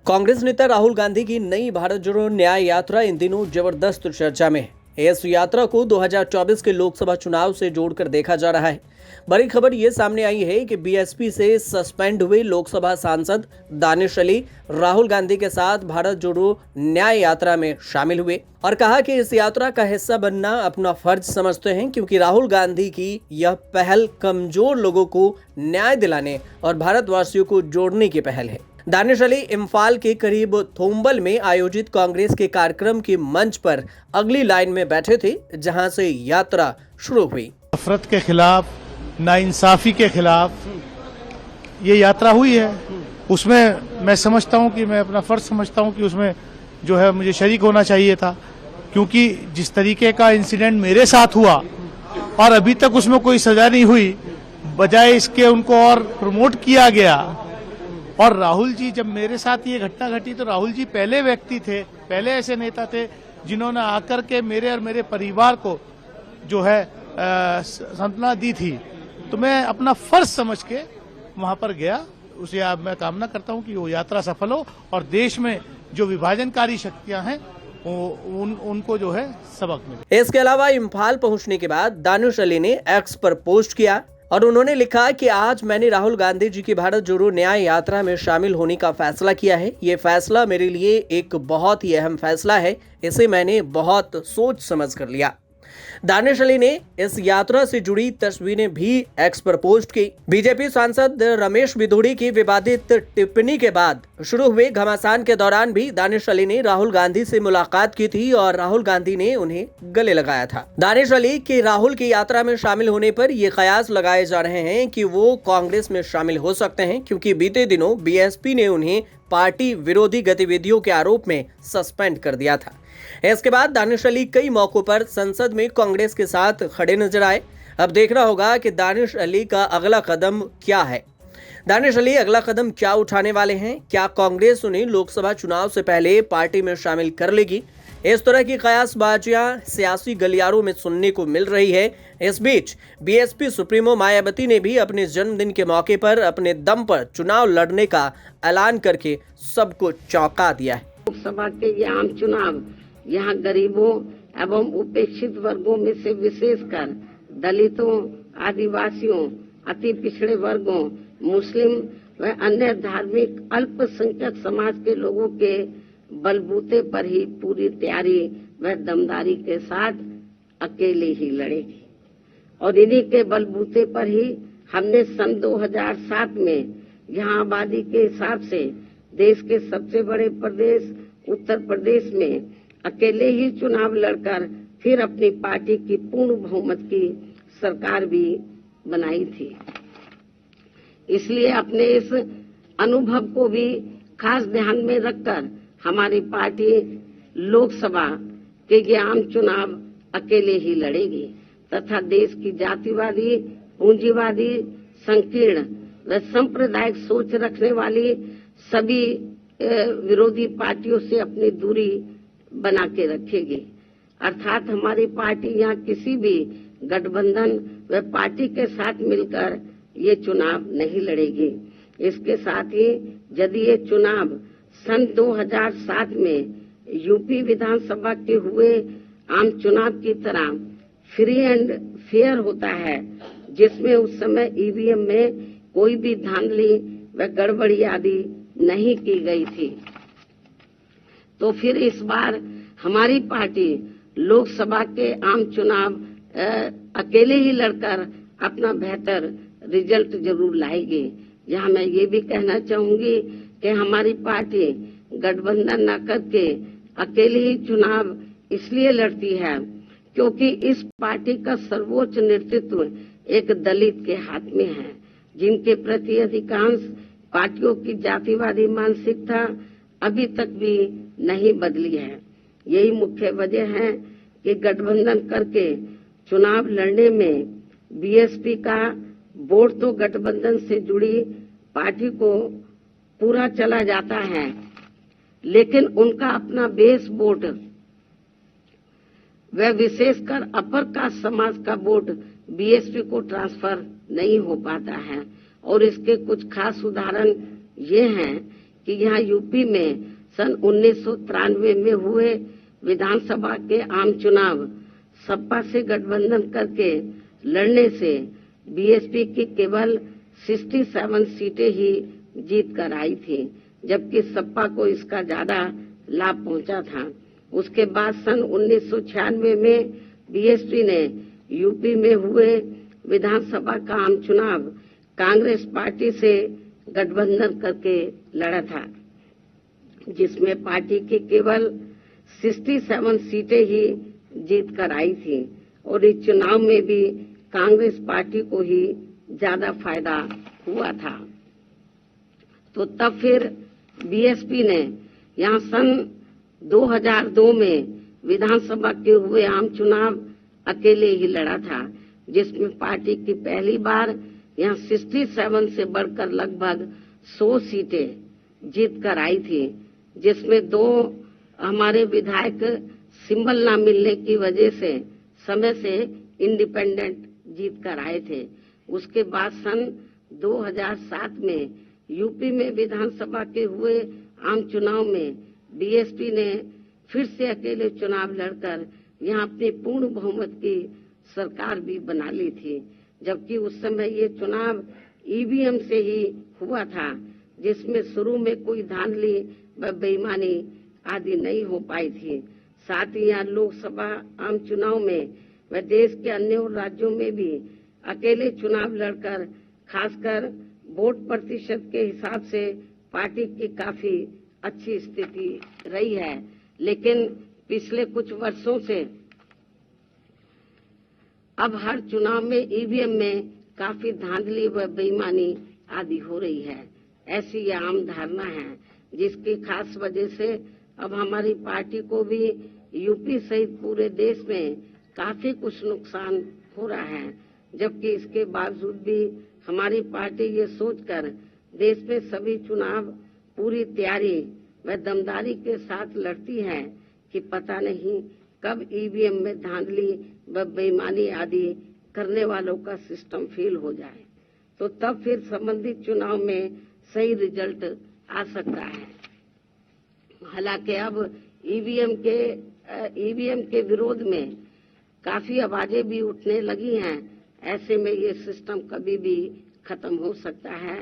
कांग्रेस नेता राहुल गांधी की नई भारत जोड़ो न्याय यात्रा इन दिनों जबरदस्त चर्चा में है। इस यात्रा को 2024 के लोकसभा चुनाव से जोड़कर देखा जा रहा है। बड़ी खबर ये सामने आई है कि बीएसपी से सस्पेंड हुए लोकसभा सांसद दानिश अली राहुल गांधी के साथ भारत जोड़ो न्याय यात्रा में शामिल हुए और कहा कि इस यात्रा का हिस्सा बनना अपना फर्ज समझते हैं, क्योंकि राहुल गांधी की यह पहल कमजोर लोगों को न्याय दिलाने और भारतवासियों को जोड़ने की पहल है। दानिश अली इम्फाल के करीब थोम्बल में आयोजित कांग्रेस के कार्यक्रम के मंच पर अगली लाइन में बैठे थे, जहां से यात्रा शुरू हुई। नफरत के खिलाफ, नाइंसाफी के खिलाफ ये यात्रा हुई है। उसमें मैं समझता हूं कि मैं अपना फर्ज समझता हूं कि उसमें जो है मुझे शरीक होना चाहिए था, क्योंकि जिस तरीके का इंसिडेंट मेरे साथ हुआ और अभी तक उसमें कोई सजा नहीं हुई, बजाय इसके उनको और प्रमोट किया गया। और राहुल जी, जब मेरे साथ ये घटना घटी तो राहुल जी पहले व्यक्ति थे, पहले ऐसे नेता थे जिन्होंने आकर के मेरे और मेरे परिवार को जो है सांत्वना दी थी। तो मैं अपना फर्ज समझ के वहां पर गया। उसे मैं कामना करता हूं कि वो यात्रा सफल हो और देश में जो विभाजनकारी शक्तियां हैं उनको जो है सबक मिले। इसके अलावा इम्फाल पहुंचने के बाद दानिश अली ने एक्स पर पोस्ट किया और उन्होंने लिखा कि आज मैंने राहुल गांधी जी की भारत जोड़ो न्याय यात्रा में शामिल होने का फैसला किया है। ये फैसला मेरे लिए एक बहुत ही अहम फैसला है। इसे मैंने बहुत सोच समझ कर लिया। दानिश अली ने इस यात्रा से जुड़ी तस्वीरें भी एक्स पर पोस्ट की। बीजेपी सांसद रमेश बिधूड़ी की विवादित टिप्पणी के बाद शुरू हुए घमासान के दौरान भी दानिश अली ने राहुल गांधी से मुलाकात की थी और राहुल गांधी ने उन्हें गले लगाया था। दानिश अली के राहुल की यात्रा में शामिल होने पर ये कयास लगाए जा रहे हैं कि वो कांग्रेस में शामिल हो सकते हैं, क्योंकि बीते दिनों बीएसपी ने उन्हें पार्टी विरोधी गतिविधियों के आरोप में सस्पेंड कर दिया था। इसके बाद दानिश अली कई मौकों पर संसद में कांग्रेस के साथ खड़े नजर आए। अब देखना होगा कि दानिश अली का अगला कदम क्या है। दानिश अली अगला कदम क्या उठाने वाले हैं? क्या कांग्रेस उन्हें लोकसभा चुनाव से पहले पार्टी में शामिल कर लेगी? इस तरह की कयासबाजियां सियासी गलियारों में सुनने को मिल रही है। इस बीच बीएसपी सुप्रीमो मायावती ने भी अपने जन्मदिन के मौके पर अपने दम पर चुनाव लड़ने का ऐलान करके सबको चौंका दिया है। लोकसभा के ये आम चुनाव यहाँ गरीबों एवं उपेक्षित वर्गों में से विशेषकर दलितों, आदिवासियों, अति पिछड़े वर्गों, मुस्लिम व अन्य धार्मिक अल्पसंख्यक समाज के लोगों के बलबूते पर ही पूरी तैयारी व दमदारी के साथ अकेले ही लड़ेगी। और इन्हीं के बलबूते पर ही हमने सन 2007 में यहाँ आबादी के हिसाब से देश के सबसे बड़े प्रदेश उत्तर प्रदेश में अकेले ही चुनाव लड़कर फिर अपनी पार्टी की पूर्ण बहुमत की सरकार भी बनाई थी। इसलिए अपने इस अनुभव को भी खास ध्यान में रखकर हमारी पार्टी लोकसभा के ये आम चुनाव अकेले ही लड़ेगी तथा देश की जातिवादी, पूंजीवादी, संकीर्ण व सांप्रदायिक सोच रखने वाली सभी विरोधी पार्टियों से अपनी दूरी बना के रखेगी। अर्थात हमारी पार्टी यहाँ किसी भी गठबंधन व पार्टी के साथ मिलकर ये चुनाव नहीं लड़ेगी। इसके साथ ही यदि ये चुनाव सन 2007 में यूपी विधानसभा के हुए आम चुनाव की तरह फ्री एंड फेयर होता है, जिसमें उस समय ईवीएम में कोई भी धांधली व गड़बड़ी आदि नहीं की गई थी, तो फिर इस बार हमारी पार्टी लोकसभा के आम चुनाव अकेले ही लड़कर अपना बेहतर रिजल्ट जरूर लाएगी। यहाँ मैं ये भी कहना चाहूंगी कि हमारी पार्टी गठबंधन न करके अकेले ही चुनाव इसलिए लड़ती है क्योंकि इस पार्टी का सर्वोच्च नेतृत्व एक दलित के हाथ में है, जिनके प्रति अधिकांश पार्टियों की जातिवादी मानसिकता अभी तक भी नहीं बदली है। यही मुख्य वजह है कि गठबंधन करके चुनाव लड़ने में बीएसपी का वोट तो गठबंधन से जुड़ी पार्टी को पूरा चला जाता है, लेकिन उनका अपना बेस वोट व विशेषकर अपर कास्ट समाज का वोट बीएसपी को ट्रांसफर नहीं हो पाता है। और इसके कुछ खास उदाहरण ये हैं कि यहाँ यूपी में सन 1993 में हुए विधानसभा के आम चुनाव सपा से गठबंधन करके लड़ने से बीएसपी की केवल 67 सीटें ही जीत कर आई थी, जबकि सपा को इसका ज्यादा लाभ पहुंचा था। उसके बाद सन 1996 में बीएसपी ने यूपी में हुए विधानसभा का आम चुनाव कांग्रेस पार्टी से गठबंधन करके लड़ा था, जिसमें पार्टी की केवल 67 सीटें ही जीत कर आई थी और इस चुनाव में भी कांग्रेस पार्टी को ही ज्यादा फायदा हुआ था। तो तब फिर बीएसपी ने यहाँ सन 2002 में विधानसभा के हुए आम चुनाव अकेले ही लड़ा था, जिसमें पार्टी की पहली बार यहाँ 67 से बढ़कर लगभग 100 सीटें जीत कर आई थी, जिसमें 2 हमारे विधायक सिंबल न मिलने की वजह से समय से इंडिपेंडेंट जीत कर आए थे। उसके बाद सन 2007 में यूपी में विधानसभा के हुए आम चुनाव में बीएसपी ने फिर से अकेले चुनाव लड़कर यहाँ अपनी पूर्ण बहुमत की सरकार भी बना ली थी, जबकि उस समय ये चुनाव ईवीएम से ही हुआ था, जिसमें शुरू में कोई धांधली व बेईमानी आदि नहीं हो पाई थी। साथ ही यहाँ लोकसभा आम चुनाव में व देश के अन्य राज्यों में भी अकेले चुनाव लड़कर खासकर वोट प्रतिशत के हिसाब से पार्टी की काफी अच्छी स्थिति रही है, लेकिन पिछले कुछ वर्षों से अब हर चुनाव में ईवीएम में काफी धांधली व बेईमानी आदि हो रही है। ऐसी यह आम धारणा है, जिसकी खास वजह से अब हमारी पार्टी को भी यूपी सहित पूरे देश में काफी कुछ नुकसान हो रहा है, जबकि इसके बावजूद भी हमारी पार्टी ये सोचकर देश में सभी चुनाव पूरी तैयारी व दमदारी के साथ लड़ती है कि पता नहीं कब ईवीएम में धांधली व बेईमानी आदि करने वालों का सिस्टम फेल हो जाए, तो तब फिर संबंधित चुनाव में सही रिजल्ट आ सकता है। हालांकि अब ईवीएम के विरोध में काफी आवाजें भी उठने लगी हैं। ऐसे में ये सिस्टम कभी भी खत्म हो सकता है।